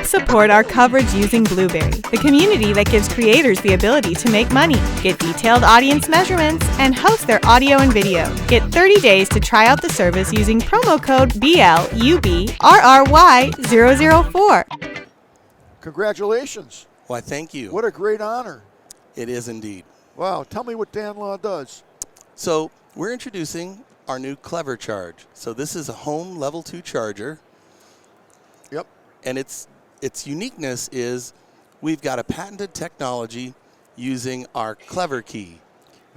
Let's support our coverage using Blueberry, the community that gives creators the ability to make money, get detailed audience measurements, and host their audio and video. Get 30 days to try out the service using promo code BLUBRRY004. Congratulations. Why, thank you. What a great honor. It is indeed. Wow. Tell me what Dan Law does. So we're introducing our new CleverCharge. So this is a home level 2 charger. Yep. And its uniqueness is we've got a patented technology using our CleverKey.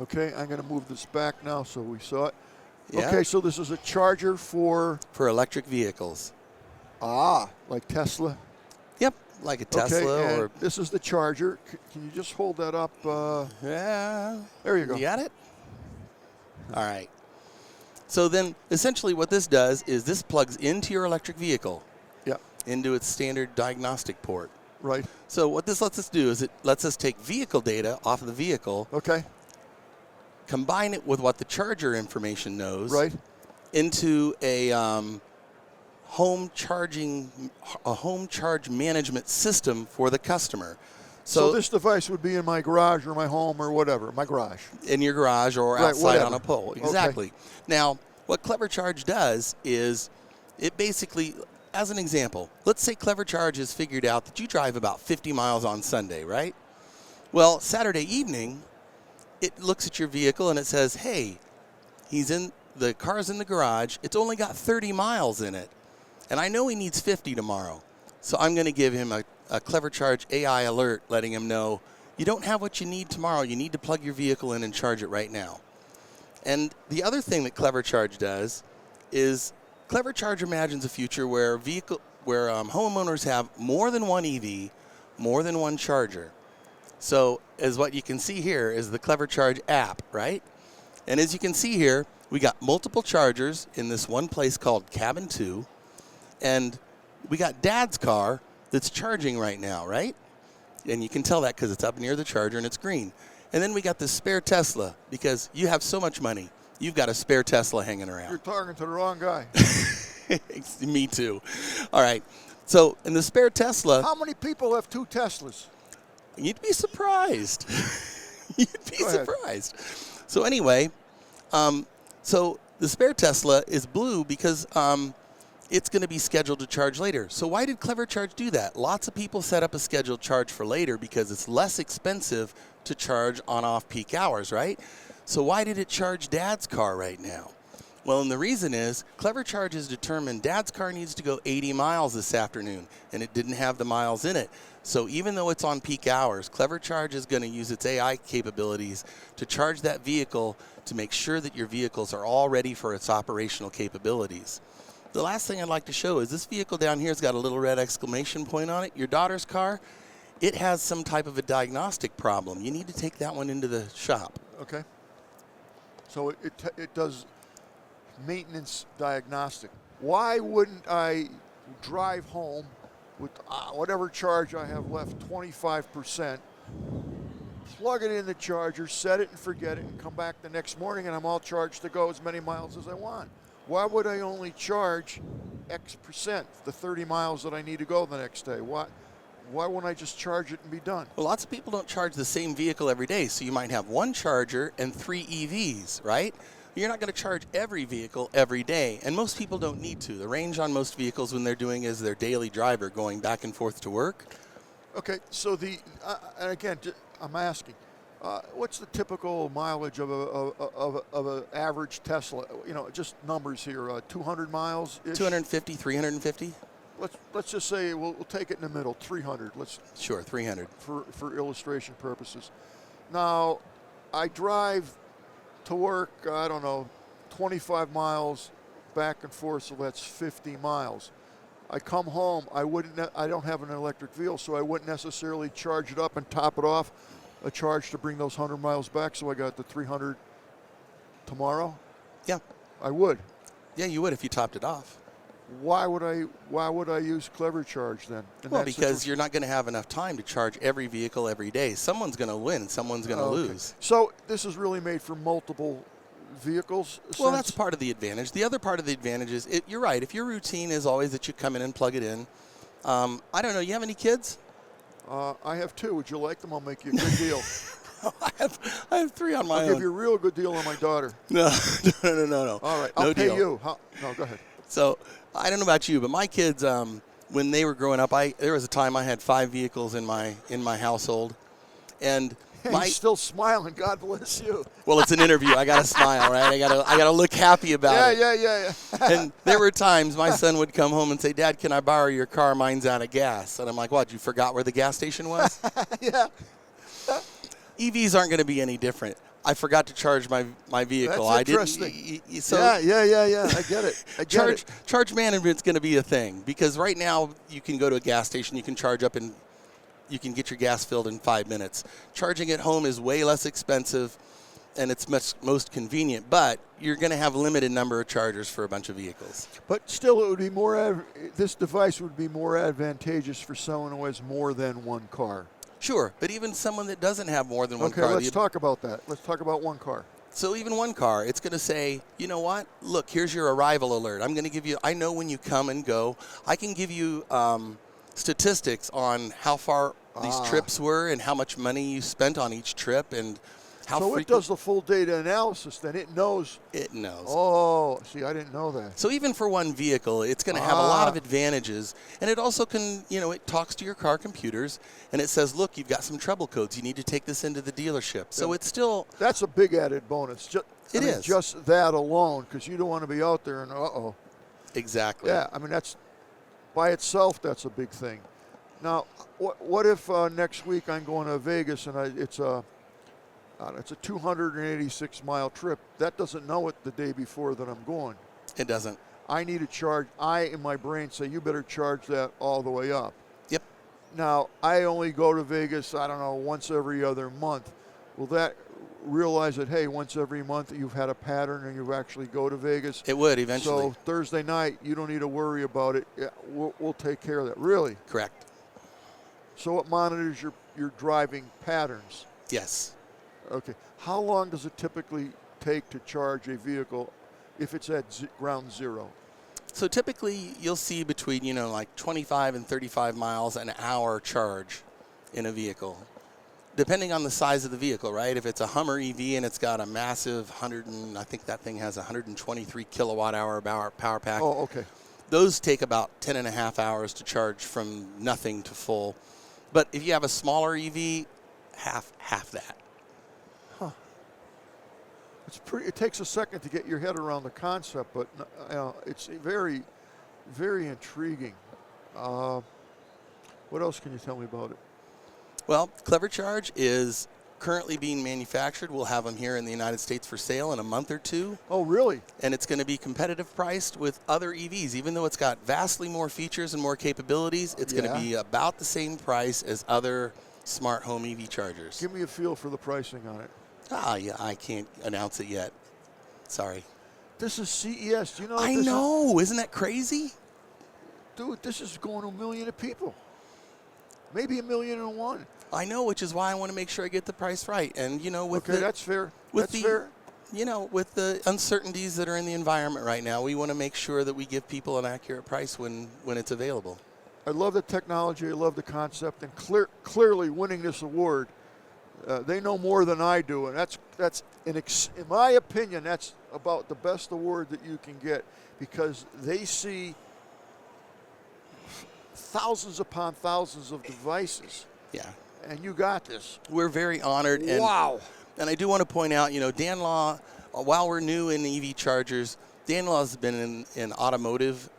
Okay, I'm going to move this back now so we saw it. Yeah. Okay, so this is a charger for electric vehicles. Like Tesla. Yep, like a Tesla. Okay, or this is the charger. Can you just hold that up? Yeah. There you go. You got it? All right. So then essentially what this does is this plugs into your electric vehicle. Yep. Into its standard diagnostic port. Right. So what this lets us do is it lets us take vehicle data off of the vehicle. Okay. Combine it with what the charger information knows. Right. Into a home charge management system for the customer. So this device would be in my garage or my home or whatever, my garage. In your garage or outside whatever. on a pole. Exactly. Okay. Now, what CleverCharge does is it basically, as an example, let's say CleverCharge has figured out that you drive about 50 miles on Sunday, right? Well, Saturday evening, it looks at your vehicle and it says, hey, the car's in the garage. It's only got 30 miles in it. And I know he needs 50 tomorrow. So I'm going to give him a CleverCharge AI alert letting him know you don't have what you need tomorrow. You need to plug your vehicle in and charge it right now. And the other thing that CleverCharge does is CleverCharge imagines a future where homeowners have more than one EV, more than one charger. So as what you can see here is the CleverCharge app, right? And as you can see here, we got multiple chargers in this one place called Cabin 2. And we got Dad's car that's charging right now, right? And you can tell that because it's up near the charger and it's green. And then we got this spare Tesla because you have so much money. You've got a spare Tesla hanging around. You're talking to the wrong guy. Me too. All right. So in the spare Tesla. How many people have 2 Teslas? You'd be surprised. You'd be surprised. So anyway, so the spare Tesla is blue because it's going to be scheduled to charge later. So why did CleverCharge do that? Lots of people set up a scheduled charge for later because it's less expensive to charge on off-peak hours, right? So why did it charge Dad's car right now? Well, and the reason is CleverCharge has determined Dad's car needs to go 80 miles this afternoon, and it didn't have the miles in it. So even though it's on peak hours, CleverCharge is going to use its AI capabilities to charge that vehicle to make sure that your vehicles are all ready for its operational capabilities. The last thing I'd like to show is this vehicle down here has got a little red exclamation point on it. Your daughter's car, it has some type of a diagnostic problem. You need to take that one into the shop. Okay. So it does maintenance diagnostic. Why wouldn't I drive home with whatever charge I have left, 25%, plug it in the charger, set it and forget it, and come back the next morning and I'm all charged to go as many miles as I want? Why would I only charge X percent, the 30 miles that I need to go the next day? Why wouldn't I just charge it and be done? Well, lots of people don't charge the same vehicle every day, so you might have one charger and 3 EVs, right? You're not going to charge every vehicle every day, and most people don't need to. The range on most vehicles when they're doing is their daily driver going back and forth to work. Okay, so and again, I'm asking, what's the typical mileage of an average Tesla? You know, just numbers here. 200 miles. 250, 350. Let's just say we'll take it in the middle. 300. Sure, 300 for illustration purposes. Now, I drive to work. I don't know, 25 miles back and forth. So that's 50 miles. I come home. I don't have an electric vehicle, so I wouldn't necessarily charge it up and top it off. A charge to bring those 100 miles back, so I got the 300 tomorrow? Yeah. I would. Yeah, you would if you topped it off. Why would I use CleverCharge then? Well, because you're not going to have enough time to charge every vehicle every day. Someone's going to win, someone's going to lose. So this is really made for multiple vehicles? Well, that's part of the advantage. The other part of the advantage is, you're right, if your routine is always that you come in and plug it in, I don't know. You have any kids? I have 2. Would you like them? I'll make you a good deal. I have 3 on my own. I'll give you a real good deal on my daughter. No. All right, No I'll pay deal. you. No, go ahead. So I don't know about you, but my kids, when they were growing up, there was a time I had 5 vehicles in my household, and He's still smiling. God bless you. well, it's an interview. I gotta smile, right? I gotta look happy about it. Yeah. And there were times my son would come home and say, "Dad, can I borrow your car? Mine's out of gas." And I'm like, "What? You forgot where the gas station was?" Yeah. EVs aren't going to be any different. I forgot to charge my vehicle. That's interesting. I didn't. Yeah. I get it. Charge management's going to be a thing, because right now you can go to a gas station, you can charge up, and you can get your gas filled in 5 minutes. Charging at home is way less expensive, and it's most convenient. But you're going to have a limited number of chargers for a bunch of vehicles. But still, it would be more. This device would be more advantageous for someone who has more than one car. Sure, but even someone that doesn't have more than one car. Okay, let's talk about that. Let's talk about one car. So even one car, it's going to say, you know what? Look, here's your arrival alert. I'm going to give you, I know when you come and go. I can give you statistics on how far these trips were and how much money you spent on each trip and how So it does the full data analysis, then it knows. It knows. Oh, see, I didn't know that. So even for one vehicle, it's going to have a lot of advantages. And it also can, it talks to your car computers, and it says, look, you've got some trouble codes. You need to take this into the dealership. So it's still... That's a big added bonus. It is. Just that alone, because you don't want to be out there and, Exactly. Yeah, I mean, that's, by itself, that's a big thing. Now, what if next week I'm going to Vegas and it's a 286-mile trip? That doesn't know it the day before that I'm going. It doesn't. I need to charge. In my brain, say, you better charge that all the way up. Yep. Now, I only go to Vegas, I don't know, once every other month. Will that realize that, hey, once every month you've had a pattern and you actually go to Vegas? It would eventually. So Thursday night, you don't need to worry about it. Yeah, we'll take care of that. Really? Correct. So it monitors your driving patterns. Yes. Okay. How long does it typically take to charge a vehicle if it's at ground zero? So typically you'll see between, like 25 and 35 miles an hour charge in a vehicle, depending on the size of the vehicle, right? If it's a Hummer EV and it's got a massive I think that thing has 123 kilowatt hour power pack. Oh, okay. Those take about 10 and a half hours to charge from nothing to full. But if you have a smaller EV, half that. Huh. It takes a second to get your head around the concept, but it's very, very intriguing. What else can you tell me about it? Well, CleverCharge is currently being manufactured. We'll have them here in the United States for sale in a month or two. Oh, really? And it's going to be competitive priced with other EVs. Even though it's got vastly more features and more capabilities, it's going to be about the same price as other smart home EV chargers. Give me a feel for the pricing on it. Yeah, I can't announce it yet. Sorry. This is CES. Do you know? I know. Isn't that crazy? Dude, this is going to 1 million people. Maybe 1,000,001. I know, which is why I want to make sure I get the price right. And, that's fair. That's fair. With the uncertainties that are in the environment right now, we want to make sure that we give people an accurate price when it's available. I love the technology. I love the concept. And clearly winning this award, they know more than I do. And that's in my opinion, that's about the best award that you can get, because they see thousands upon thousands of devices. Yeah. And you got this. We're very honored. Wow. And I do want to point out, Dan Law, while we're new in EV chargers, Dan Law has been in automotive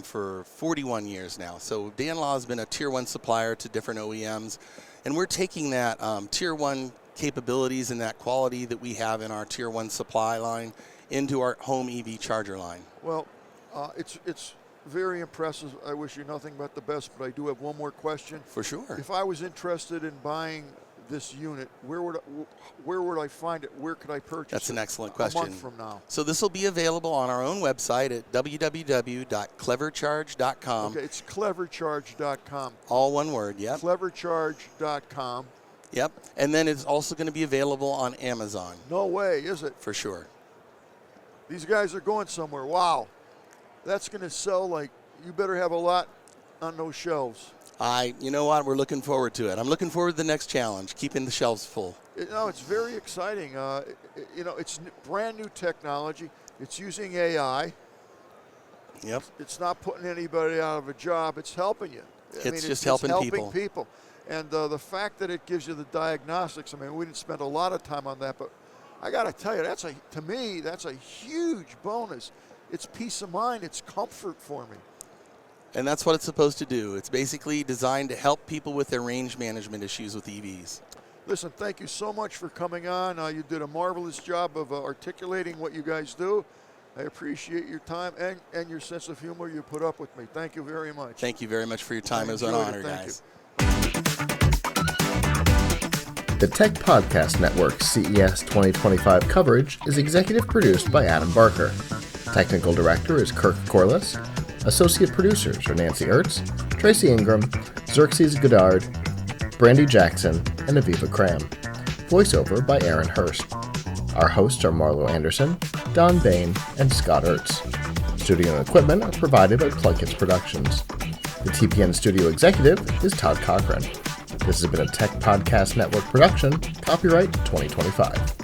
for 41 years now. So Dan Law has been a Tier 1 supplier to different OEMs. And we're taking that Tier 1 capabilities and that quality that we have in our Tier 1 supply line into our home EV charger line. Well, it's very impressive. I wish you nothing but the best, but I do have one more question. For sure. If I was interested in buying this unit, where would I find it? Where could I purchase it? That's an excellent question. A month from now. So this will be available on our own website at www.clevercharge.com. Okay, it's CleverCharge.com. All one word, yep. CleverCharge.com. Yep, and then it's also going to be available on Amazon. No way, is it? For sure. These guys are going somewhere. Wow. That's going to sell like, you better have a lot on those shelves? You know what? We're looking forward to it. I'm looking forward to the next challenge, keeping the shelves full. It's very exciting. It's brand new technology. It's using AI. Yep. It's not putting anybody out of a job. It's helping you. It's helping people. And the fact that it gives you the diagnostics, we didn't spend a lot of time on that, but I got to tell you, to me, that's a huge bonus. It's peace of mind. It's comfort for me. And that's what it's supposed to do. It's basically designed to help people with their range management issues with EVs. Listen, thank you so much for coming on. You did a marvelous job of articulating what you guys do. I appreciate your time and your sense of humor you put up with me. Thank you very much. Thank you very much for your time. It was an honor, guys. The Tech Podcast Network's CES 2025 coverage is executive produced by Adam Barker. Technical director is Kirk Corliss. Associate producers are Nancy Ertz, Tracy Ingram, Xerxes Goddard, Brandy Jackson, and Aviva Cram. Voiceover by Aaron Hurst. Our hosts are Marlo Anderson, Don Bain, and Scott Ertz. Studio and equipment are provided by PLUGHITZ Productions. The TPN studio executive is Todd Cochran. This has been a Tech Podcast Network production, copyright 2025.